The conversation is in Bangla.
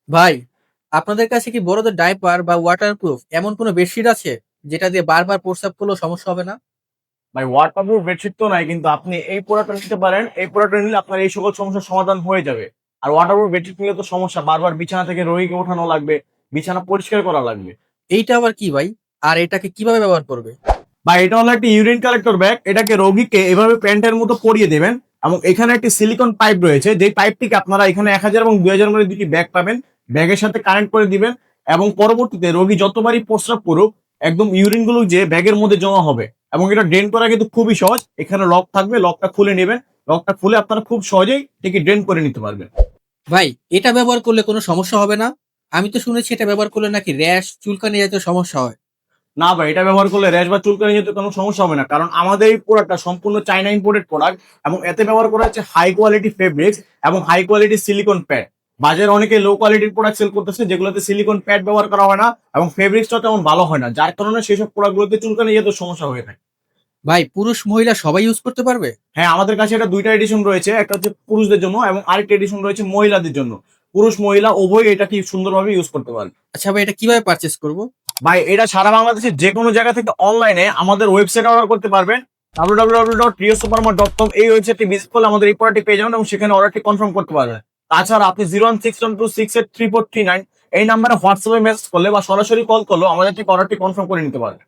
ভাই, আপনাদের কাছে কি বড়দের ডাইপার বা ওয়াটারপ্রুফ এমন কোনো বেডশিট আছে যেটা দিয়ে বারবার প্রস্রাব করলেও সমস্যা হবে না? ভাই ওয়াটারপ্রুফ বেডশিট তো নাই, কিন্তু আপনি এই প্রোডাক্টটা নিতে পারেন। এই প্রোডাক্টটা নিলে আপনার এই সকল সমস্যার সমাধান হয়ে যাবে। আর ওয়াটারপ্রুফ বেডশিট নিলে তো সমস্যা, বারবার বিছানা থেকে রোগীকে ওঠানো লাগবে, বিছানা পরিষ্কার করা লাগবে। এইটা আবার কি ভাই? আর এটাকে কিভাবে ব্যবহার করবে? বা এটা হলো একটা ইউরিন কালেক্টর ব্যাগ। এটাকে রোগীকে এভাবে প্যান্টের মতো পরিয়ে দেবেন, এবং এখানে একটি সিলিকন পাইপ রয়েছে, যেই পাইপটিকে আপনারা এখানে 1000 এবং 2000 করে দুটি ব্যাগ পাবেন। ব্যাগের সাথে কানেক্ট করে দিবেন, এবং পরবর্তীতে রোগী যতবারই প্রস্রাব করুক একদম ইউরিন গুলো যে ব্যাগের মধ্যে জমা হবে। এবং এটা ড্রেন করা কিন্তু খুবই সহজ। এখানে লক থাকবে, লকটা খুলে নেবেন। লকটা খুলে আপনারা খুব সহজেই এটিকে ড্রেন করে নিতে পারবেন। ভাই, এটা ব্যবহার করলে কোনো সমস্যা হবে না? আমি তো শুনেছি এটা ব্যবহার করলে নাকি র্যাশ, চুলকানি জাতীয় সমস্যা হয়। না ভাই, এটা ব্যবহার করলে র্যাশ বা চুলকানি যেতে কোনো সমস্যা হবে না, কারণ আমাদের এই প্রোডাক্টটা সম্পূর্ণ চাইনা ইম্পোর্টেড প্রোডাক্ট। এবং এতে ব্যবহার করা হচ্ছে হাই কোয়ালিটি ফেব্রিক্স এবং হাই কোয়ালিটি সিলিকন প্যাড। বাজারে অনেকে লো কোয়ালিটির প্রোডাক্ট সেল করতেছে, যেগুলোতে সিলিকন প্যাড ব্যবহার করা হয় না এবং ফেব্রিক্সটা তেমন ভালো হয় না, যার কারণে সেসব প্রোডাক্টগুলোতে চুলকানি যেতে সমস্যা হয়ে থাকে। ভাই, পুরুষ মহিলা সবাই ইউজ করতে পারবে? হ্যাঁ, আমাদের কাছে এটা দুইটা এডিশন রয়েছে, একটা হচ্ছে পুরুষদের জন্য এবং আরেকটা এডিশন রয়েছে মহিলাদের জন্য। পুরুষ মহিলা উভয় এটা কি সুন্দরভাবে ইউজ করতে পারে। আচ্ছা ভাই, এটা কিভাবে পারচেস করব? ভাই, এটা সারা বাংলাদেশের যে কোনো জায়গা থেকে অনলাইনে আমাদের ওয়েবসাইটে অর্ডার করতে পারবেন। www.riosupermart.com এই ওয়েবসাইটটি ভিজিট করলে আমাদের এই প্রোডাক্টটি পেয়ে যাবেন এবং সেখানে অর্ডারটি কনফার্ম করতে পারবেন। তাছাড়া আপনি 01612683439 এই নাম্বারে হোয়াটসঅ্যাপে মেসেজ করলে বা সরাসরি কল করলেও আমাদের থেকে অর্ডারটি কনফার্ম করে নিতে পারবেন।